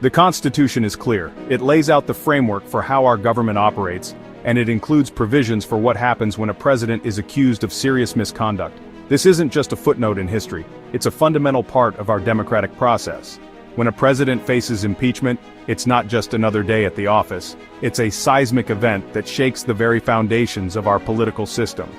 The Constitution is clear. It lays out the framework for how our government operates, and it includes provisions for what happens when a president is accused of serious misconduct. This isn't just a footnote in history, it's a fundamental part of our democratic process. When a president faces impeachment, it's not just another day at the office, it's a seismic event that shakes the very foundations of our political system.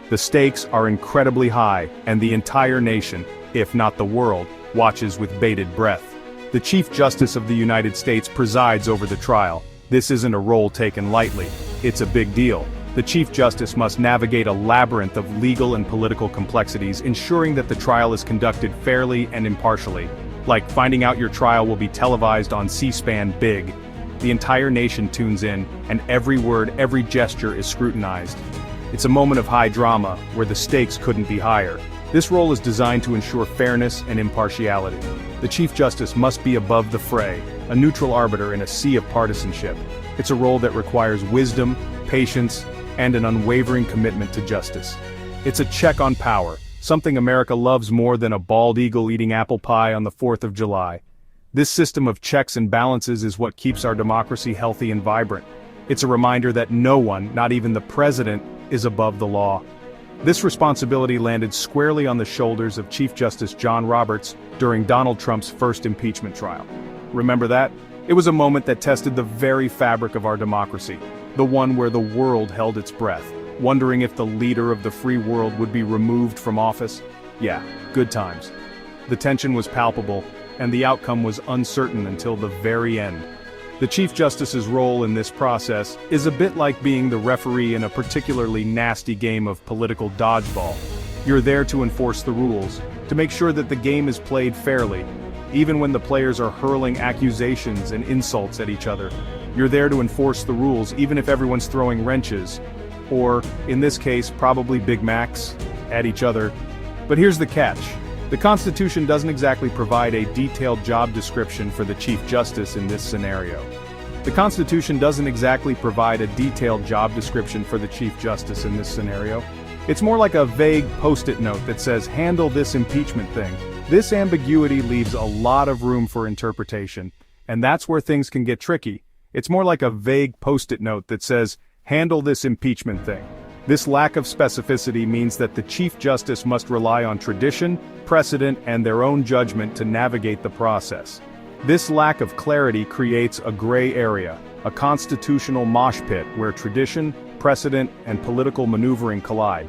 The stakes are incredibly high, and the entire nation, if not the world, watches with bated breath. The Chief Justice of the United States presides over the trial. This isn't a role taken lightly, it's a big deal. The Chief Justice must navigate a labyrinth of legal and political complexities, ensuring that the trial is conducted fairly and impartially. Like finding out your trial will be televised on C-SPAN big. The entire nation tunes in, and every word, every gesture is scrutinized. It's a moment of high drama, where the stakes couldn't be higher. This role is designed to ensure fairness and impartiality. The Chief Justice must be above the fray, a neutral arbiter in a sea of partisanship. It's a role that requires wisdom, patience, and an unwavering commitment to justice. It's a check on power, something America loves more than a bald eagle eating apple pie on the 4th of July. This system of checks and balances is what keeps our democracy healthy and vibrant. It's a reminder that no one, not even the president, is above the law. This responsibility landed squarely on the shoulders of Chief Justice John Roberts during Donald Trump's first impeachment trial. Remember that? It was a moment that tested the very fabric of our democracy, the one where the world held its breath, wondering if the leader of the free world would be removed from office. Yeah, good times. The tension was palpable, and the outcome was uncertain until the very end. The Chief Justice's role in this process is a bit like being the referee in a particularly nasty game of political dodgeball. You're there to enforce the rules, to make sure that the game is played fairly, even when the players are hurling accusations and insults at each other. You're there to enforce the rules even if everyone's throwing wrenches, or, in this case, probably Big Macs, at each other. But here's the catch. The Constitution doesn't exactly provide a detailed job description for the Chief Justice in this scenario. The Constitution doesn't exactly provide a detailed job description for the Chief Justice in this scenario. It's more like a vague post-it note that says, "Handle this impeachment thing." This ambiguity leaves a lot of room for interpretation, and that's where things can get tricky. It's more like a vague post-it note that says, "Handle this impeachment thing." This lack of specificity means that the Chief Justice must rely on tradition, precedent, and their own judgment to navigate the process. This lack of clarity creates a gray area, a constitutional mosh pit where tradition, precedent, and political maneuvering collide.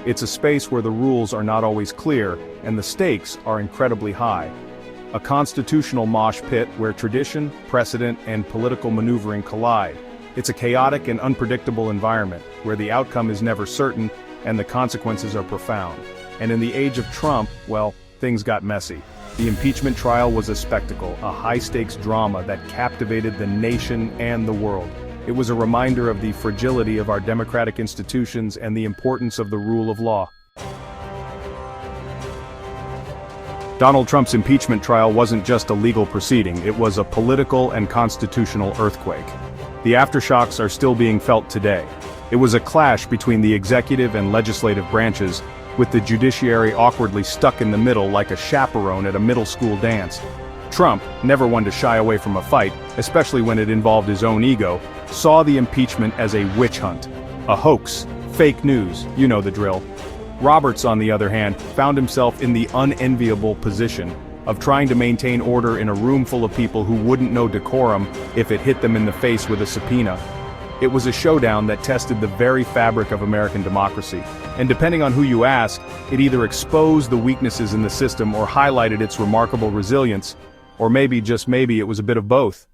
It's a space where the rules are not always clear, and the stakes are incredibly high. A constitutional mosh pit where tradition, precedent, and political maneuvering collide. It's a chaotic and unpredictable environment, where the outcome is never certain, and the consequences are profound. And in the age of Trump, well, things got messy. The impeachment trial was a spectacle, a high-stakes drama that captivated the nation and the world. It was a reminder of the fragility of our democratic institutions and the importance of the rule of law. Donald Trump's impeachment trial wasn't just a legal proceeding, it was a political and constitutional earthquake. The aftershocks are still being felt today. It was a clash between the executive and legislative branches, with the judiciary awkwardly stuck in the middle like a chaperone at a middle school dance. Trump, never one to shy away from a fight, especially when it involved his own ego, saw the impeachment as a witch hunt, a hoax, fake news, you know the drill. Roberts, on the other hand, found himself in the unenviable position of trying to maintain order in a room full of people who wouldn't know decorum if it hit them in the face with a subpoena. It was a showdown that tested the very fabric of American democracy, and depending on who you ask, it either exposed the weaknesses in the system or highlighted its remarkable resilience, or maybe, just maybe, it was a bit of both.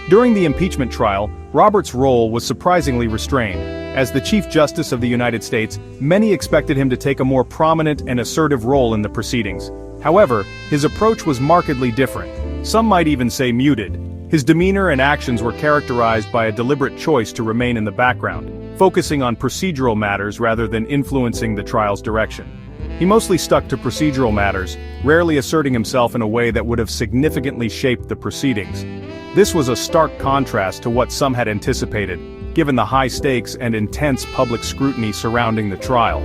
During the impeachment trial, Roberts' role was surprisingly restrained. As the Chief Justice of the United States, many expected him to take a more prominent and assertive role in the proceedings. However, his approach was markedly different. Some might even say muted. His demeanor and actions were characterized by a deliberate choice to remain in the background, focusing on procedural matters rather than influencing the trial's direction. He mostly stuck to procedural matters, rarely asserting himself in a way that would have significantly shaped the proceedings. This was a stark contrast to what some had anticipated, given the high stakes and intense public scrutiny surrounding the trial.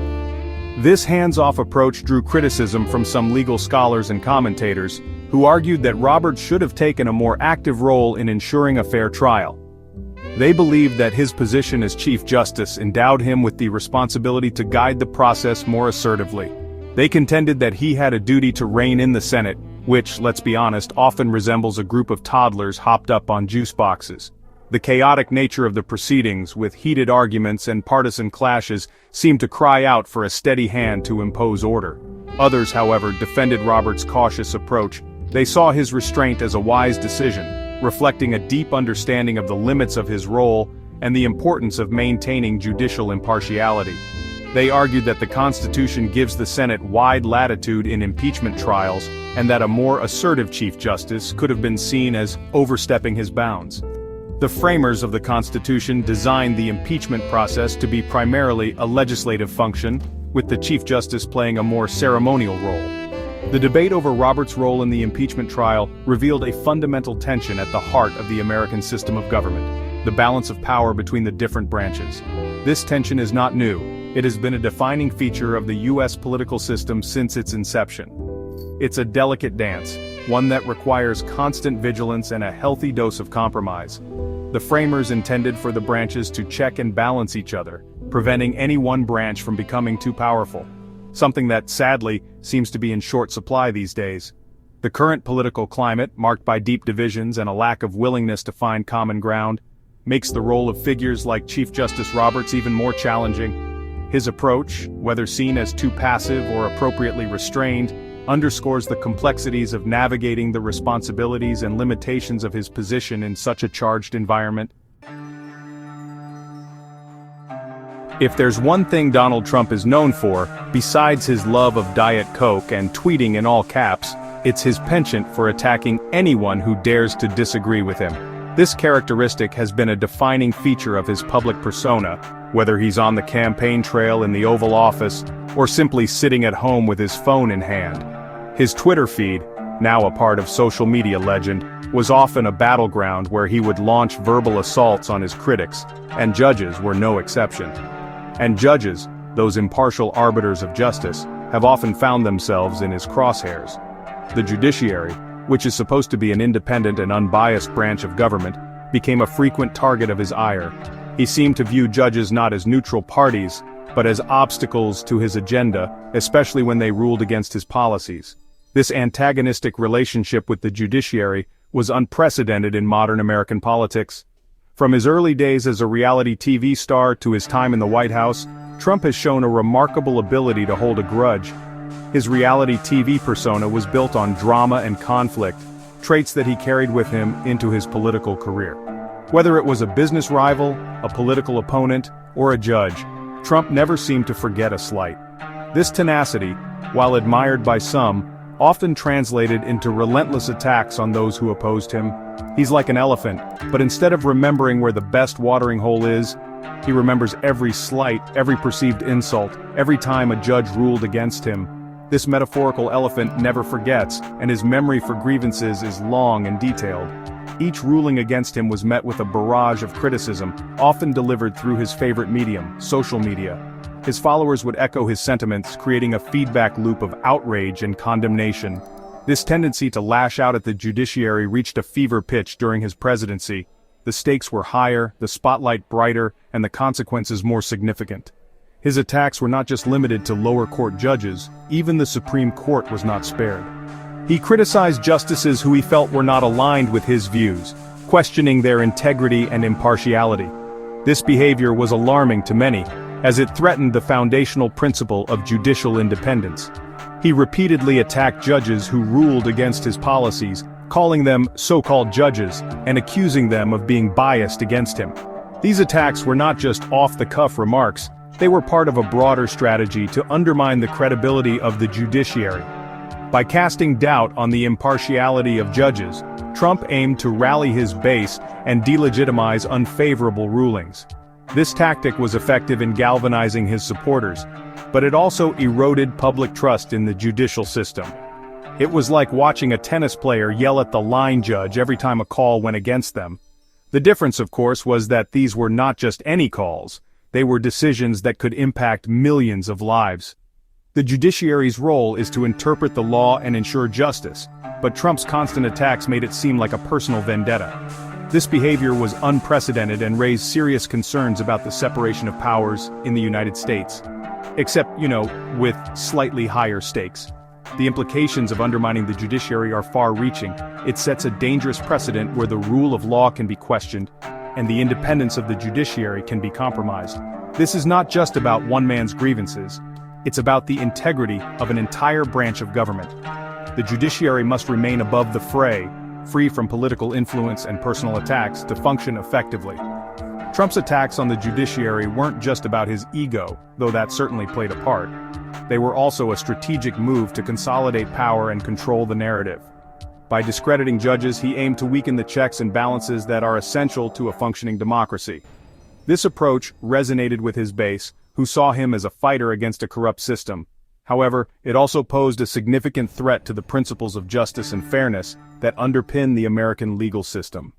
This hands-off approach drew criticism from some legal scholars and commentators, who argued that Roberts should have taken a more active role in ensuring a fair trial. They believed that his position as Chief Justice endowed him with the responsibility to guide the process more assertively. They contended that he had a duty to rein in the Senate, which, let's be honest, often resembles a group of toddlers hopped up on juice boxes. The chaotic nature of the proceedings, with heated arguments and partisan clashes, seemed to cry out for a steady hand to impose order. Others, however, defended Roberts' cautious approach. They saw his restraint as a wise decision, reflecting a deep understanding of the limits of his role and the importance of maintaining judicial impartiality. They argued that the Constitution gives the Senate wide latitude in impeachment trials, and that a more assertive Chief Justice could have been seen as overstepping his bounds. The framers of the Constitution designed the impeachment process to be primarily a legislative function, with the Chief Justice playing a more ceremonial role. The debate over Roberts' role in the impeachment trial revealed a fundamental tension at the heart of the American system of government: the balance of power between the different branches. This tension is not new. It has been a defining feature of the U.S. political system since its inception. It's a delicate dance, one that requires constant vigilance and a healthy dose of compromise. The framers intended for the branches to check and balance each other, preventing any one branch from becoming too powerful. Something that, sadly, seems to be in short supply these days. The current political climate, marked by deep divisions and a lack of willingness to find common ground, makes the role of figures like Chief Justice Roberts even more challenging. His approach, whether seen as too passive or appropriately restrained, underscores the complexities of navigating the responsibilities and limitations of his position in such a charged environment. If there's one thing Donald Trump is known for, besides his love of Diet Coke and tweeting in all caps, it's his penchant for attacking anyone who dares to disagree with him. This characteristic has been a defining feature of his public persona, whether he's on the campaign trail in the Oval Office, or simply sitting at home with his phone in hand. His Twitter feed, now a part of social media legend, was often a battleground where he would launch verbal assaults on his critics, and judges were no exception. And judges, those impartial arbiters of justice, have often found themselves in his crosshairs. The judiciary, which is supposed to be an independent and unbiased branch of government, became a frequent target of his ire. He seemed to view judges not as neutral parties, but as obstacles to his agenda, especially when they ruled against his policies. This antagonistic relationship with the judiciary was unprecedented in modern American politics. From his early days as a reality TV star to his time in the White House, Trump has shown a remarkable ability to hold a grudge. His reality TV persona was built on drama and conflict, traits that he carried with him into his political career. Whether it was a business rival, a political opponent, or a judge, Trump never seemed to forget a slight. This tenacity, while admired by some, often translated into relentless attacks on those who opposed him. He's like an elephant, but instead of remembering where the best watering hole is, he remembers every slight, every perceived insult, every time a judge ruled against him. This metaphorical elephant never forgets, and his memory for grievances is long and detailed. Each ruling against him was met with a barrage of criticism, often delivered through his favorite medium, social media. His followers would echo his sentiments, creating a feedback loop of outrage and condemnation. This tendency to lash out at the judiciary reached a fever pitch during his presidency. The stakes were higher, the spotlight brighter, and the consequences more significant. His attacks were not just limited to lower court judges, even the Supreme Court was not spared. He criticized justices who he felt were not aligned with his views, questioning their integrity and impartiality. This behavior was alarming to many, as it threatened the foundational principle of judicial independence. He repeatedly attacked judges who ruled against his policies, calling them so-called judges, and accusing them of being biased against him. These attacks were not just off-the-cuff remarks, they were part of a broader strategy to undermine the credibility of the judiciary. By casting doubt on the impartiality of judges, Trump aimed to rally his base and delegitimize unfavorable rulings. This tactic was effective in galvanizing his supporters, but it also eroded public trust in the judicial system. It was like watching a tennis player yell at the line judge every time a call went against them. The difference, of course, was that these were not just any calls. They were decisions that could impact millions of lives. The judiciary's role is to interpret the law and ensure justice, but Trump's constant attacks made it seem like a personal vendetta. This behavior was unprecedented and raised serious concerns about the separation of powers in the United States. Except, with slightly higher stakes. The implications of undermining the judiciary are far-reaching. It sets a dangerous precedent where the rule of law can be questioned, and the independence of the judiciary can be compromised. This is not just about one man's grievances. It's about the integrity of an entire branch of government. The judiciary must remain above the fray, free from political influence and personal attacks to function effectively. Trump's attacks on the judiciary weren't just about his ego, though that certainly played a part. They were also a strategic move to consolidate power and control the narrative. By discrediting judges, he aimed to weaken the checks and balances that are essential to a functioning democracy. This approach resonated with his base, who saw him as a fighter against a corrupt system. However, it also posed a significant threat to the principles of justice and fairness that underpin the American legal system.